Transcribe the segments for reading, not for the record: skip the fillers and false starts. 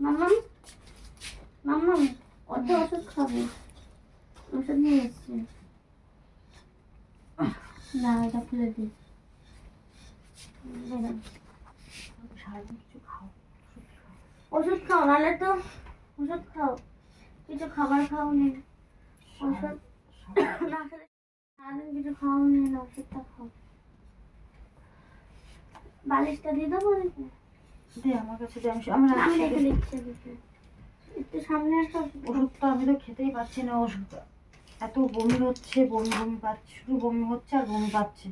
মাম্মাম মাম্মাম অত ওষুধ খাবে, ওষুধ নিয়ে এসছে। না এটা খুলে দিই। কিছু খাও, ওষুধ খাও, নাহলে তো ওষুধ খাও, কিছু খাবার খাও নি, ওষুধ না খেলে সারাদিন কিছু খাও নি, না ওষুধটা খাও। বালিশটা দিয়ে দেবো নাকি? দে আমার কাছে দে, আমি রেখে দিচ্ছি এদিকে। একটু সামনে একটা ওষুধটা আমি তো খেতেই পাচ্ছি না। ওষুধটা এত বমি হচ্ছে, বমি বমি পাচ্ছে, শুধু বমি হচ্ছে আর বমি পাচ্ছে,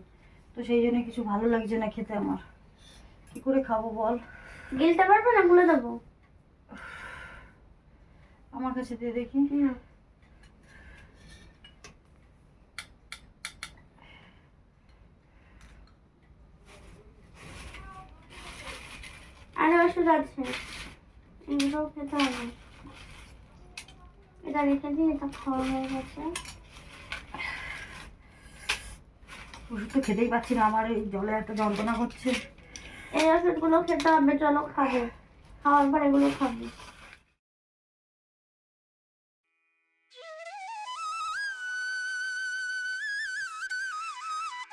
তো সেই জন্য কিছু ভালো লাগছে না খেতে আমার। কি করে খাবো বল? গিলতে পারবে না, গুলে দেবো। আমার কাছে দিয়ে দেখি। আরে ওষুধ আছে, এগুলোও খেতে হবে। এটা রেখে দিই, এটা খাওয়া হয়ে গেছে। ওষুধ তো খেতেই পাচ্ছি না, আমার এই জলে একটা যন্ত্রণা করছে। এই ওষুধগুলো খেতে হবে, চলো খাবে, খাওয়ার পর এগুলো খাবে।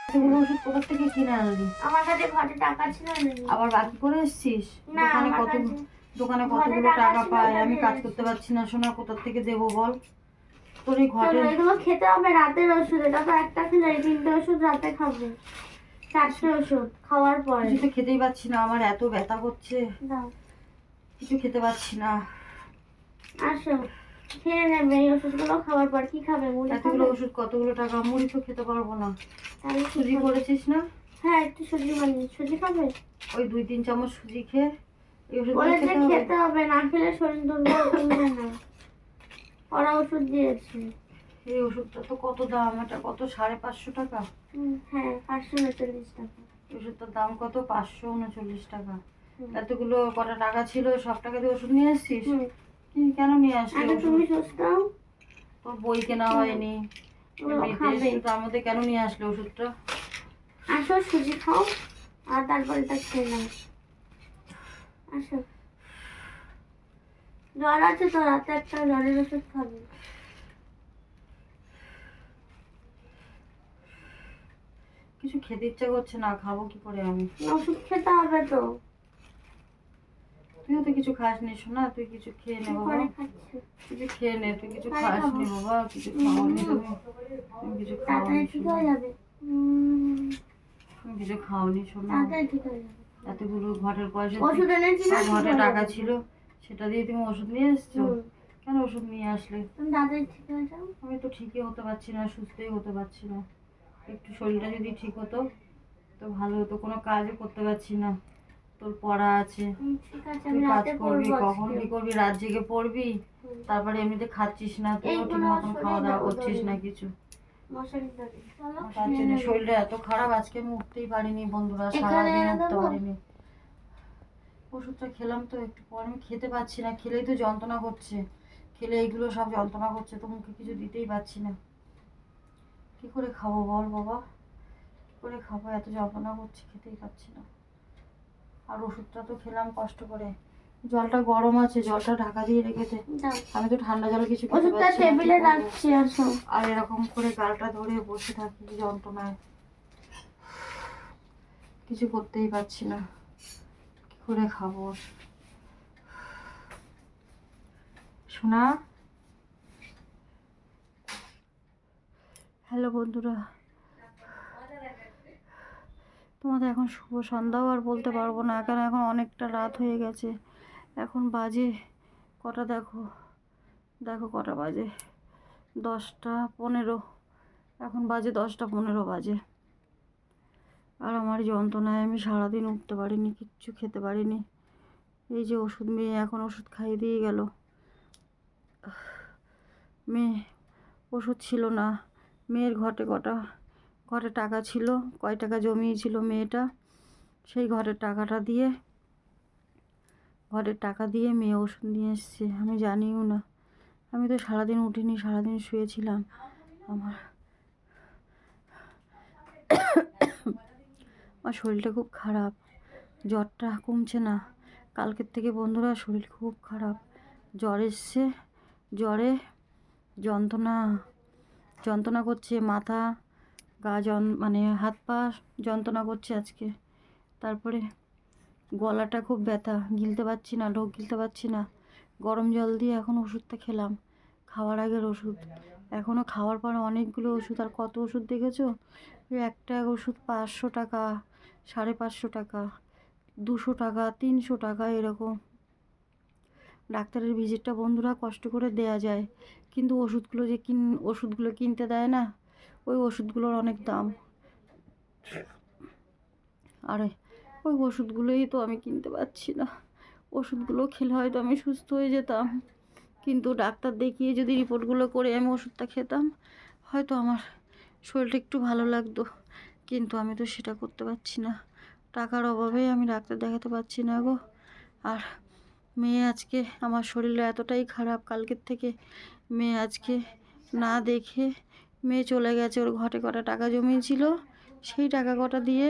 এতগুলো ওষুধ কোথা থেকে কিনে আনলি? আমার কাছে ঘরে টাকা ছিল না। আবার বাকি করে এসছিস? না, দোকানে ঘরে কতগুলো টাকা টাকা ছিল, পায়, ওটা আমি দিয়ে কাজ এসেছি। করতে পারছি না সোনা, কোথা থেকে দেবো বল? তোর এই ঘটে চলো এগুলো খেতে হবে, রাতের ওষুধ। এটা তো একটা খেলে, এই 3টে ওষুধ রাতে খাবে, 4টে ওষুধ খাওয়ার পরে। কিছু তো খেতেই পাচ্ছি না, আমার এত ব্যথা করছে, দাও, কিছু খেতে পাচ্ছি না। আসো খেয়ে নেবে এই ওষুধগুলো খাওয়ার পর। কি খাবে, মুড়ি এতগুলো খাবে? ওষুধ কতগুলো টাকা, মুড়ি তো খেতে পারবো না। তাহলে কি সুজি খাবে? করেছিস না? হ্যাঁ, একটু সুজি বানিয়ে। সুজি খাবে? ওই 2-3 চামচ সুজি খেয়ে এই ওষুধগুলো বলেছে খেতে হবে। খেতে হবে, না খেলে শরীর দুর্বল কমবে না। ওরা ওষুধ দিয়েছে। এই ওষুধটা তো কত দাম, এটা কত 550 টাকা? হ্যাঁ, 539 টাকা। এই ওষুধটার দাম কত? 539 টাকা। হুম। এতগুলো কটা টাকা ছিল, সব টাকা দিয়ে ওষুধ নিয়ে এসছিস? হুম। কেন নিয়ে আসলি আগে ওষুধ? তুমি সুস্থ হও, তোর বই কেনা হয়নি, ওগুলো এমনিতে খাবে। এসেছিস, তার মধ্যে কেন নিয়ে আসলি ওষুধটা? আসো সুজি খাও, আর তারপর এটা খেয়ে নাও। আসো, জ্বর আছে তো, রাতে একটা জ্বরের ওষুধ খাবে। কিছু খেতে ইচ্ছা করছে না, খাবো কি করে আমি? ওষুধ খেতে হবে তো। তুইও তো কিছু খাসনি সোনা, তুই কিছু খেয়ে নে বাবা। পরে খাচ্ছি। কিছু খেয়ে নে, তুই কিছু পরে খাসনি খাবো। বাবা, কিছু খাওনি তুমি, তুমি কিছু খাওনি তাড়াতাড়ি ঠিক সোনা, হয়ে যাবে। তুমি কিছু খাওনি সোনা। তাড়াতাড়ি ঠিক হয়ে যাবে। এতগুলো ঘরের পয়সা, ওষুধ এনেছি না, ঠিক ঘরে হয়ে টাকা যাবে। ছিল, সেটা দিয়ে তুমি ওষুধ নিয়ে এসছো? হুম। কেন ওষুধ নিয়ে আসলে? তুমি তাড়াতাড়ি ঠিক হয়ে যাও। আমি তো ঠিকই হতে পারছি না, সুস্থই হতে পারছি না। একটু শরীরটা যদি ঠিক হতো তো ভালো হতো, কোনো কাজও করতে পারছি না। তোর পড়া আছে, ঠিক আছে, তুই আমি কাজ রাতে করবি, পড়বো কখন আজকে। কি করবি, রাত জেগে পড়বি, তারপরে এমনিতে খাচ্ছিস না, তুইও ঠিক এইগুলো মতন খাওয়া সরিয়ে দাওয়া দাও, করছিস ধরে না কিছু। মশারি ধরে। চলো তার খেয়ে জন্য নেবে। শরীরটা এত খারাপ, আজকে আমি উঠতেই পারিনি বন্ধুরা, এখানে সারাদিন এনে উঠতে দেবো। পারিনি। ওষুধটা খেলাম তো একটু পর, আমি খেতে পাচ্ছি না, খেলেই তো যন্ত্রণা করছে, খেলে এইগুলো সব যন্ত্রণা করছে, তো মুখে কিছু দিতেই পারছি না। কি করে খাবো বল বাবা, কি করে খাবো, এত যন্ত্রণা করছে, খেতেই পাচ্ছি না। আর ওষুধটা তো খেলাম কষ্ট করে, জলটা গরম আছে, জলটা ঢাকা দিয়ে রেখে দে। দাও, আমি তো ঠান্ডা জল কিছু খেতে ওষুধটা পারছি না, কি টেবিলে করবো? রাখছি, আসো। আর এরকম করে গালটা ধরে বসে থাকি যন্ত্রণায়, কিছু করতেই পারছি না, কি করে খাবো সোনা? হ্যালো বন্ধুরা, তোমাদের এখন শুভ সন্ধ্যাও আর বলতে পারবো না, কারণ এখন অনেকটা রাত হয়ে গেছে। এখন বাজে কটা দেখো, দেখো কটা বাজে, 10টা 15। এখন বাজে 10টা 15 বাজে। আর আমার যন্ত্রণায় আমি সারাদিন উঠতে পারিনি, কিচ্ছু খেতে পারিনি। এই যে ওষুধ, মেয়ে এখন ওষুধ খাইয়ে দিয়ে গেল। মেয়ে ওষুধ ছিল না, মেয়ের ঘরে টাকা ছিল, কয় টাকা জমিয়েছিল মেয়েটা, সেই ঘরের টাকা দিয়ে মেয়ে ওষুধ নিয়ে এসছে, আমি জানিও না। আমি তো সারাদিন উঠিনি, সারাদিন শুয়েছিলাম। আমার শরীরটা খুব খারাপ, জ্বরটা কমছে না, কালকের থেকে বন্ধুরা শরীর খুব খারাপ, জ্বর এসছে, জ্বরে যন্ত্রণা যন্ত্রণা করছে, মাথা গা মানে হাত পা যন্ত্রণা করছে আজকে। তারপরে গলাটা খুব ব্যথা, গিলতে পারছি না, ঢোক গিলতে পারছি না। গরম জল দিয়ে এখন ওষুধটা খেলাম, খাওয়ার আগের ওষুধ। এখনও খাওয়ার পর অনেকগুলো ওষুধ, আর কত ওষুধ দেখেছো? ওই একটা ওষুধ 500 টাকা, 550 টাকা, 200 টাকা, 300 টাকা এরকম। ডাক্তারের ভিজিটটা বন্ধুরা কষ্ট করে দেয়া যায়, কিন্তু ওষুধগুলো কিনতে দেয় না, ওই ওষুধগুলোর অনেক দাম। আরে ওই ওষুধগুলোই তো আমি কিনতে পারছি না। ওষুধগুলো খেলে হয়তো আমি সুস্থ হয়ে যেতাম, কিন্তু ডাক্তার দেখিয়ে যদি রিপোর্টগুলো করে আমি ওষুধটা খেতাম, হয়তো আমার শরীরটা একটু ভালো লাগতো। কিন্তু আমি তো সেটা করতে পারছি না, টাকার অভাবে আমি ডাক্তার দেখাতে পারছি না গো। আর মেয়ে আজকে, আমার শরীর এতটাই খারাপ কালকের থেকে, মেয়ে আজকে না দেখে মেয়ে চলে গেছে, ওর ঘটে কটা টাকা জমিয়েছিল, সেই টাকা কটা দিয়ে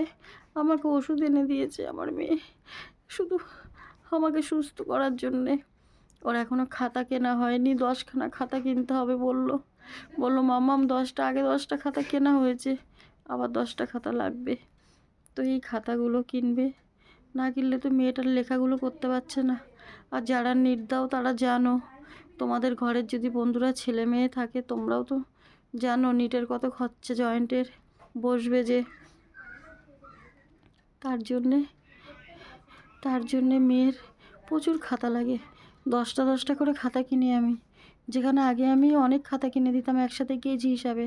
আমাকে ওষুধ এনে দিয়েছে আমার মেয়ে, শুধু আমাকে সুস্থ করার জন্যে। ওর এখনও খাতা কেনা হয়নি, 10খানা খাতা কিনতে হবে বললো মাম্মাম 10টা খাতা কেনা হয়েছে, আবার 10টা খাতা লাগবে। তো এই খাতাগুলো কিনবে, না কিনলে তো মেয়েটার লেখাগুলো করতে পারছে না। আর যারা নিট দাও তারা জানো, তোমাদের ঘরের যদি বন্ধুরা ছেলে মেয়ে থাকে তোমরাও তো জানো নিটের কত খরচা, জয়েন্টের বসবে যে, তার জন্যে মেয়ের প্রচুর খাতা লাগে। 10টা করে খাতা কিনি আমি, যেখানে আগে আমি অনেক খাতা কিনে দিতাম একসাথে কেজি হিসাবে,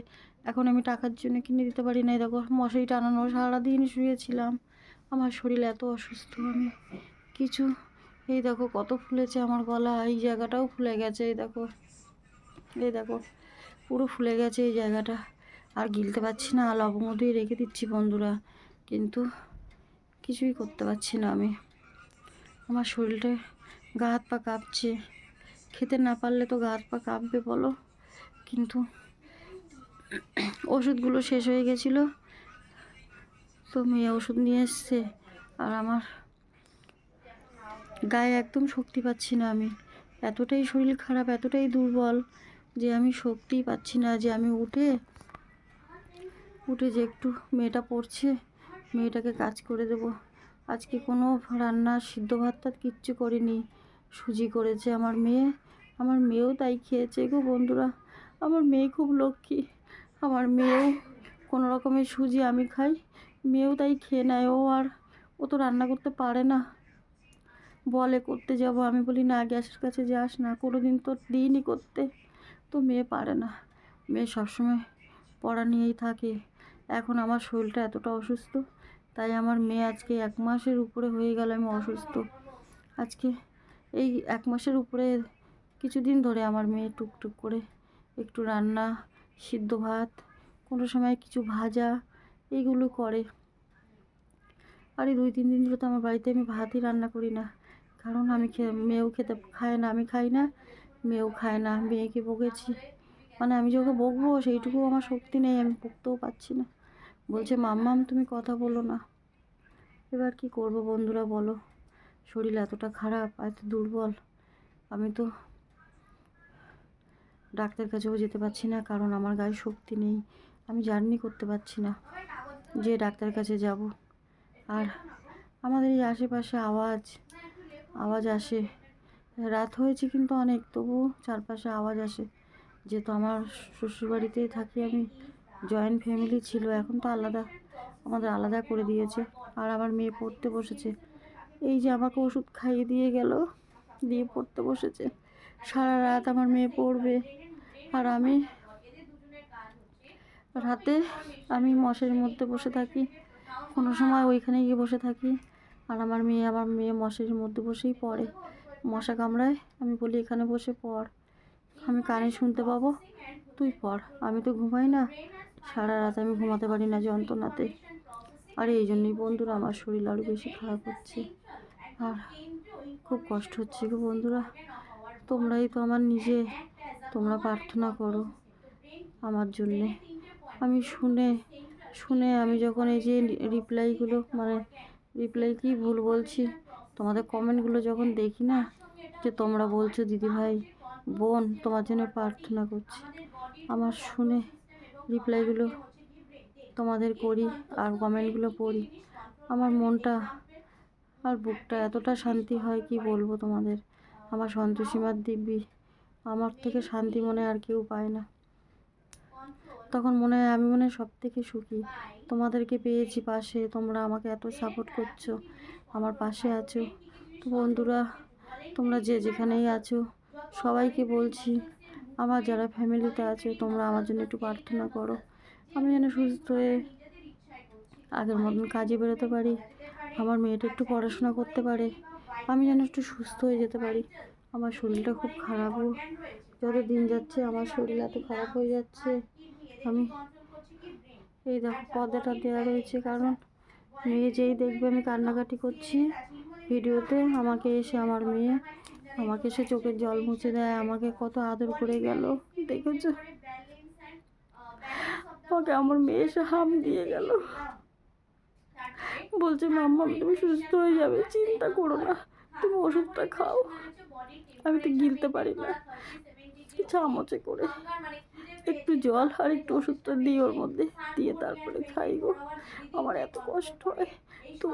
এখন আমি টাকার জন্য কিনে দিতে পারি না। দেখো মশারি টানানো, সারাদিন শুয়েছিলাম, আমার শরীর এত অসুস্থ, আমি কিছু, এই দেখো কত ফুলেছে আমার গলা, এই জায়গাটাও ফুলে গেছে, এই দেখো পুরো ফুলে গেছে এই জায়গাটা। আর গিলতে পারছি না, লবঙ্গ দিয়ে রেখে দিচ্ছি বন্ধুরা, কিন্তু কিছুই করতে পারছি না আমি। আমার শরীরটা, গা হাত পা কাঁপছে, খেতে না পারলে তো গা হাত পা কাঁপবে বলো। কিন্তু ওষুধগুলো শেষ হয়ে গেছিলো, তো মেয়ে ওষুধ নিয়ে এসছে, আর আমার গায়ে একদম শক্তি পাচ্ছি না আমি, এতটাই শরীর খারাপ, এতটাই দুর্বল যে আমি শক্তিই পাচ্ছি না, যে আমি উঠে যে একটু মেয়েটা পড়ছে, মেয়েটাকে কাজ করে দেব। আজকে কোনো রান্না, সিদ্ধ ভাত টাত কিচ্ছু করিনি, সুজি করেছে আমার মেয়েও তাই খেয়েছে গো বন্ধুরা। আমার মেয়ে খুব লক্ষ্মী, আমার মেয়েও কোনো রকমের সুজি আমি খাই, মেয়েও তাই খেয়ে নেয়। ও তো রান্না করতে পারে না, বলে করতে যাব, আমি বলি না গ্যাসের কাছে যাস না, কোনো দিন তো দিইনি করতে। তো মেয়ে পারে না, মেয়ে সবসময় পড়া নিয়েই থাকে। এখন আমার শরীরটা এতটা অসুস্থ, তাই আমার মেয়ে আজকে 1 মাসের উপরে হয়ে গেল আমি অসুস্থ। আজকে এই 1 মাসের উপরে কিছুদিন ধরে আমার মেয়ে টুকটুক করে একটু রান্না, সিদ্ধ ভাত, কোনো সময় কিছু ভাজা, এইগুলো করে। আর এই 2-3 দিন ধরে তো আমার বাড়িতে আমি ভাতই রান্না করি না, কারণ মেয়েও খেতে খায় না, আমি খাই না, মেয়েও খায় না। মেয়েকে বকেছি, মানে আমি যে ওকে বকবো সেইটুকু আমার শক্তি নেই, আমি বকতেও পারছি না। বলছে মাম্মাম তুমি কথা বলো না। এবার কি করব বন্ধুরা বলো, শরীর এতটা খারাপ, এত দুর্বল, আমি তো ডাক্তার কাছেও যেতে পারছি না, কারণ আমার গায়ে শক্তি নেই, আমি জার্নি করতে পারছি না যে ডাক্তার কাছে যাব। আর আমাদের এই আশেপাশে আওয়াজ আসে, রাত হয়েছে কিন্তু অনেক, তবু চারপাশে আওয়াজ আসে। যেহেতু আমার শ্বশুরবাড়িতেই থাকি আমি, জয়েন্ট ফ্যামিলি ছিল, এখন তো আমাদের আলাদা করে দিয়েছে। আর আমার মেয়ে পড়তে বসেছে, এই যে আমাকে ওষুধ খাইয়ে দিয়ে গেল, দিয়ে পড়তে বসেছে, সারা রাত আমার মেয়ে পড়বে। আর আমি রাতে মশারির মধ্যে বসে থাকি, কোনো সময় ওইখানে গিয়ে বসে থাকি, আর আমার মেয়ে মশারির মধ্যে বসেই পড়ে, মশা কামড়ায়, আমি বলি এখানে বসে পড়, আমি কানে শুনতে পাবো, তুই পড়। আমি তো ঘুমাই না, সারা রাত আমি ঘুমাতে পারি না যন্ত্রণাতে। আর এই জন্যই বন্ধুরা আমার শরীর আরও বেশি খারাপ হচ্ছে, আর খুব কষ্ট হচ্ছে গো বন্ধুরা। তোমরাই তো আমার তোমরা প্রার্থনা করো আমার জন্যে। আমি শুনে আমি যখন এই যে রিপ্লাই কি ভুল বলছি, তোমাদের কমেন্টগুলো যখন দেখি না, যে তোমরা বলছো দিদিভাই বোন তোমার জন্য প্রার্থনা করছি, আমার শুনে রিপ্লাইগুলো তোমাদের করি আর কমেন্টগুলো পড়ি, আমার মনটা আর বুকটা এতটা শান্তি হয় কি বলবো তোমাদের। আমার সন্তোষীমার দিব্যি, আমার থেকে শান্তি মনে আর কেউ পায় না। তখন মনে হয় আমি মনে হয় সব থেকে সুখী, তোমাদেরকে পেয়েছি পাশে, তোমরা আমাকে এত সাপোর্ট করছো, আমার পাশে আছো। তো বন্ধুরা, তোমরা যে যেখানেই আছো সবাইকে বলছি, আমার যারা ফ্যামিলিতে আছো তোমরা আমার জন্য একটু প্রার্থনা করো, আমি যেন সুস্থ হয়ে আগের মতন কাজে বেরোতে পারি, আমার মেয়েটা একটু পড়াশোনা করতে পারে, আমি যেন একটু সুস্থ হয়ে যেতে পারি। আমার শরীরটা খুব খারাপও, যত দিন যাচ্ছে আমার শরীর এত খারাপ হয়ে যাচ্ছে। আমি এই দেখো পর্দাটা দেওয়া রয়েছে, কারণ মেয়ে যেই দেখবে আমি কান্নাকাটি করছি ভিডিওতে, আমাকে এসে আমার মেয়ে আমাকে এসে চোখের জল মুছে দেয়, আমাকে কত আদর করে গেল দেখেছো, আমাকে আমার মেয়ে এসে হাম দিয়ে গেল, বলছে মাম্মা তুমি সুস্থ হয়ে যাবে, চিন্তা করো না, তুমি ওষুধটা খাও। আমি তো গিলতে পারি না, চামচে করে একটু জল আর একটু ওষুধটা দিই ওর মধ্যে, দিয়ে তারপরে খাই গো। আমার এত কষ্ট হয়, তো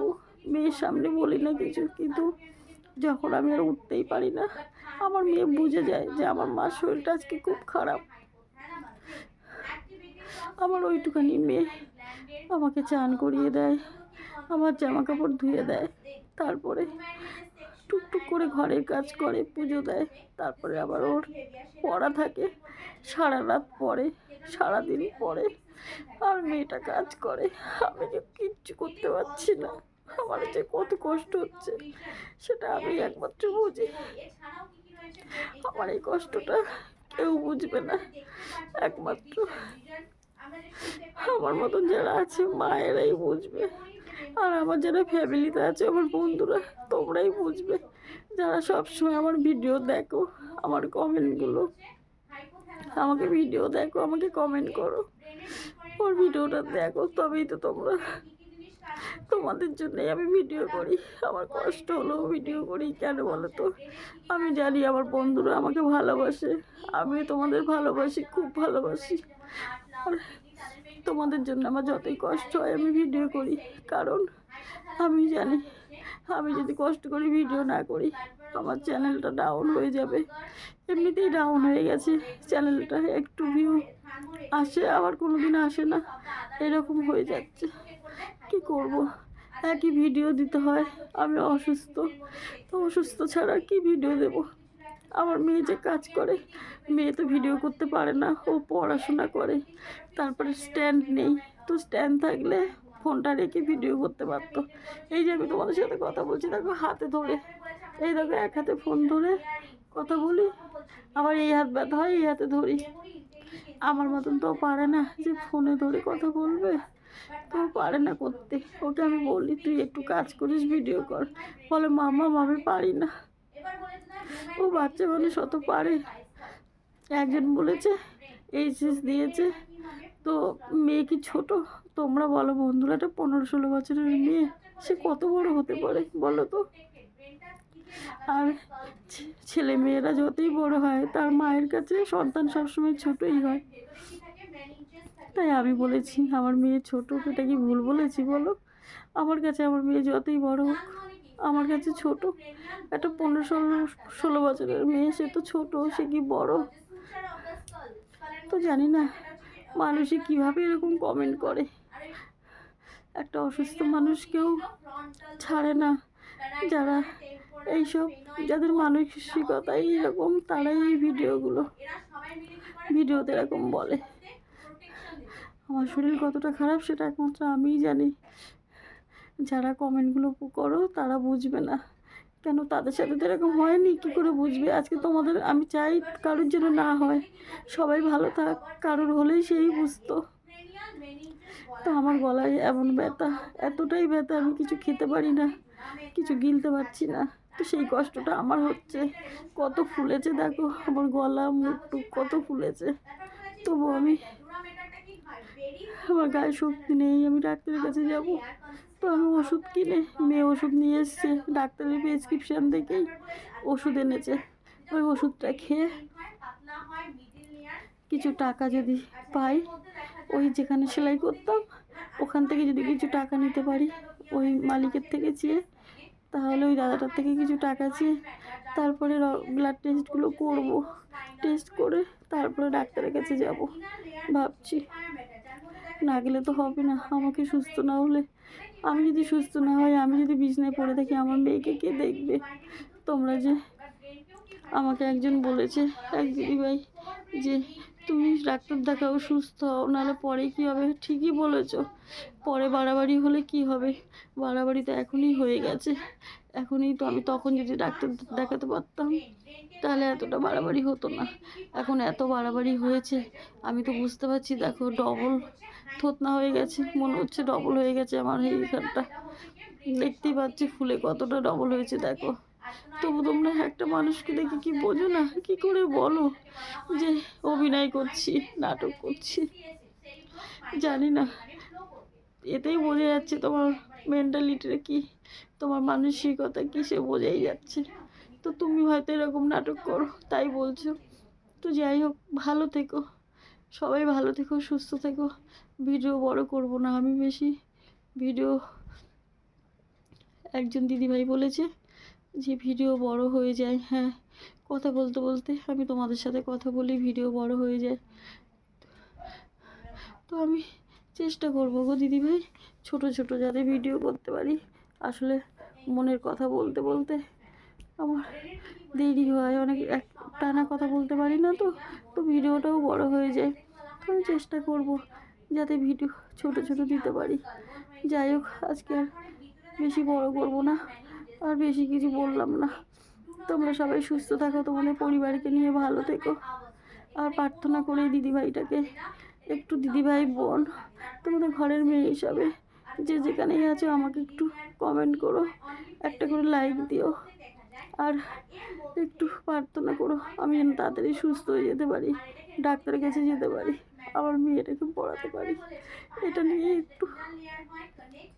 মেয়ের সামনে বলি না কিছু, কিন্তু যখন আমি আর উঠতেই পারি না, আমার মেয়ে বুঝে যায় যে আমার মার শরীরটা আজকে খুব খারাপ। আমার ওইটুখানি মেয়ে আমাকে চান করিয়ে দেয়, আমার জামা কাপড় ধুয়ে দেয়, তারপরে টুকটুক করে ঘরের কাজ করে, পুজো দেয়, তারপরে আবার ওর পড়া থাকে, সারা রাত পড়ে, সারাদিন পড়ে, আর মেয়েটা কাজ করে, আমি যে কিচ্ছু করতে পারছি না, আমার যে কত কষ্ট হচ্ছে সেটা আমি একমাত্র বুঝি। আমার এই কষ্টটা কেউ বুঝবে না, একমাত্র আমার মতন যারা আছে মায়েরাই বুঝবে, আর আমার যারা ফ্যামিলিতে আছে আমার বন্ধুরা তোমরাই বুঝবে, যারা সবসময় আমার ভিডিও দেখো, আমার কমেন্টগুলো, আমাকে ভিডিও দেখো, আমাকে কমেন্ট করো, ওর ভিডিওটা দেখো, তবেই তো তোমরা, তোমাদের জন্যই আমি ভিডিও করি, আমার কষ্ট হলেও ভিডিও করি, কেন বলো তো, আমি জানি আমার বন্ধুরা আমাকে ভালোবাসে, আমি তোমাদের ভালোবাসি, খুব ভালোবাসি, আর তোমাদের জন্য আমার যতই কষ্ট হয় আমি ভিডিও করি, কারণ আমি জানি আমি যদি কষ্ট করে ভিডিও না করি আমার চ্যানেলটা ডাউন হয়ে যাবে, এমনিতেই ডাউন হয়ে গেছে চ্যানেলটা, একটু ভিউ আসে আবার কোনো দিন আসে না, এরকম হয়ে যাচ্ছে, কি করব, একই ভিডিও দিতে হয়, আমি অসুস্থ, তো অসুস্থ ছাড়া কি ভিডিও দেব, আমার মেয়ে যে কাজ করে, মেয়ে তো ভিডিও করতে পারে না, ও পড়াশোনা করে, তারপরে স্ট্যান্ড নেই, তো স্ট্যান্ড থাকলে ফোনটা রেখে ভিডিও করতে পারতো। এই যে আমি তোমাদের সাথে কথা বলছি দেখো হাতে ধরে, এই দেখো এক হাতে ফোন ধরে কথা বলি, আবার এই হাত ব্যথা হয় এই হাতে ধরি, আমার মতন তো পারে না যে ফোনে ধরে কথা বলবে, তো পারে না করতে, ওকে আমি বলি তুই একটু কাজ করিস ভিডিও কর, বলে মামা আমি পারি না, ও বাচ্চা মানুষ অত পারে। একজন বলেছে এইচএস দিয়েছে, তো মেয়ে কি ছোট, তোমরা বলো বন্ধুরা, একটা 15-16 বছরের মেয়ে, সে কত বড় হতে পারে বলো তো, আর ছেলে মেয়েরা যতই বড় হয় তার মায়ের কাছে সন্তান সবসময় ছোটই হয়, তাই আমি বলেছি আমার মেয়ে ছোট, এটা কি ভুল বলেছি বলো, আমার কাছে আমার মেয়ে যতই বড় হোক আমার কাছে ছোট, একটা 15-16 বছরের মেয়ে সে তো ছোট, সে কি বড়, তো জানি না মানুষই কিভাবে এরকম কমেন্ট করে, একটা অসুস্থ মানুষকেও ছাড়ে না, যারা এইসব যাদের মানসিকতাই এরকম তারাই এই ভিডিওতে এরকম বলে, আমার শরীর কতটা খারাপ সেটা একমাত্র আমিই জানি, যারা কমেন্টগুলো করো তারা বুঝবে না, কেন তাদের সাথে তো এরকম হয়নি, কী করে বুঝবে, আজকে তোমাদের আমি চাই কারোর জন্য না হয়, সবাই ভালো থাক, কারোর হলেই সেই বুঝতো, তো আমার গলায় এমন ব্যথা, এতটাই ব্যথা আমি কিছু খেতে পারি না, কিছু গিলতে পারছি না, তো সেই কষ্টটা আমার হচ্ছে, কত ফুলেছে দেখো আমার গলা মুখ টুক কত ফুলেছে, তবু আমি, আমার গায়ে শক্তি নেই, আমি ডাক্তারের কাছে যাব, তো আমি ওষুধ কিনে, মেয়ে ওষুধ নিয়ে এসছে ডাক্তারের প্রেসক্রিপশান থেকেই ওষুধ এনেছে। ওই ওষুধটা খেয়ে কিছু টাকা যদি পাই, ওই যেখানে সেলাই করতাম ওখান থেকে যদি কিছু টাকা নিতে পারি ওই মালিকের থেকে চেয়ে, তাহলে ওই দাদাটার থেকে কিছু টাকা চেয়ে তারপরে ব্লাড টেস্টগুলো করব, টেস্ট করে তারপরে ডাক্তারের কাছে যাব ভাবছি। না গেলে তো হবে না, আমাকে সুস্থ না হলে, আমি যদি সুস্থ না হই, আমি যদি বিছানায় পড়ে থাকি, আমার মেয়েকে কে দেখবে? তোমরা যে আমাকে একজন বলেছে, এক দিদিভাই, যে তুমি ডাক্তার দেখাও, সুস্থ হও, নাহলে পরে কী হবে। ঠিকই বলেছ, পরে বাড়াবাড়ি হলে কি হবে? বাড়াবাড়ি তো এখনই হয়ে গেছে, এখনই তো, আমি তখন যদি ডাক্তার দেখাতে পারতাম তাহলে এতটা বাড়াবাড়ি হতো না। এখন এত বাড়াবাড়ি হয়েছে, আমি তো বুঝতে পারছি। দেখো ডবল থতনা হয়ে গেছে, মনে হচ্ছে ডবল হয়ে গেছে আমার এইখানটা, দেখতেই পাচ্ছি ফুলে কতটা ডবল হয়েছে দেখো। তবু তোমরা একটা মানুষকে দেখে কি বোঝো না? কি করে বলো যে অভিনয় করছি, নাটক করছি? জানি না, এতেই বোঝা যাচ্ছে তোমার মেন্টালিটিটা কি, তোমার মানসিকতা কি, সে বোঝাই যাচ্ছে। তো তুমি হয়তো এরকম নাটক করো তাই বলছো। তো যাই হোক, ভালো থেকো, সবাই ভালো থেকো, সুস্থ থেকো। ভিডিও বড় করব না আমি বেশি ভিডিও। একজন দিদিভাই বলেছে যে ভিডিও বড় হয়ে যায়। হ্যাঁ, কথা বলতে বলতে আমি তোমাদের সাথে কথা বলি, ভিডিও বড় হয়ে যায়। তো আমি চেষ্টা করবো গো দিদিভাই, ছোট ছোট যাতে ভিডিও করতে পারি। আসলে মনের কথা বলতে বলতে আমার দেরি হয়, অনেক এক টানা কথা বলতে পারি না, তো ভিডিওটাও বড় হয়ে যায়। তো আমি চেষ্টা করব যাতে ভিডিও ছোট ছোট দিতে পারি। যাই হোক, আজকে আর বেশি বড় করব না, আর বেশি কিছু বললাম না। তোমরা সবাই সুস্থ থাকো, তোমাদের পরিবারকে নিয়ে ভালো থেকো। আর প্রার্থনা করি দিদিভাইটাকে একটু, দিদিভাই বোন, তোমাদের ঘরের মেয়ে হিসাবে যে যেখানেই আছো আমাকে একটু কমেন্ট করো, একটা করে লাইক দিও, আর একটু প্রার্থনা করো আমি যেন তাড়াতাড়ি সুস্থ হয়ে যেতে পারি, ডাক্তারের কাছে যেতে পারি, আমার মেয়েটাকে পড়াতে পারি। এটা নিয়ে একটু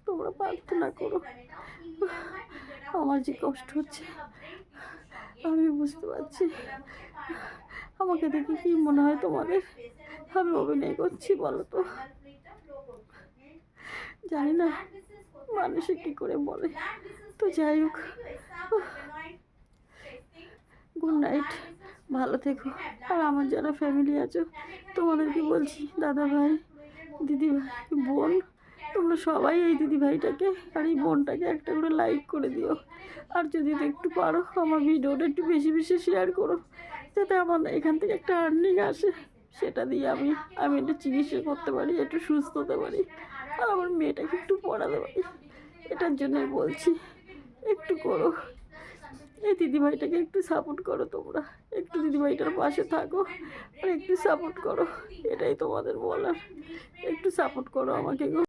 তোমরা প্রার্থনা করো। আমার যে কষ্ট হচ্ছে আমি বুঝতে পারছি। আমাকে দেখে কি মনে হয় তোমাদের আমি অভিনয় করছি বলো তো? জানি না মানুষে কি করে বলে। তো যাই হোক, গুড নাইট, ভালো থেকো। আর আমার যারা ফ্যামিলি আছো তোমাদেরকে বলছি, দাদা ভাই, দিদি ভাই, বোন, তোমরা সবাই এই দিদি ভাইটাকে আর এই বোনটাকে একটা করে লাইক করে দিও। আর যদি একটু পারো আমার ভিডিওটা একটু বেশি বেশি শেয়ার করো, যাতে আমার এখান থেকে একটা আর্নিং আসে, সেটা দিয়ে আমি একটু চিকিৎসা করতে পারি, একটু সুস্থ হতে পারি, আর আমার মেয়েটাকে একটু পড়াতে পারি। এটার জন্যই বলছি, একটু করো, এই দিদিভাইটাকে একটু সাপোর্ট করো। তোমরা একটু দিদিভাইটার পাশে থাকো আর একটু সাপোর্ট করো, এটাই তোমাদের বলার। একটু সাপোর্ট করো আমাকে গো।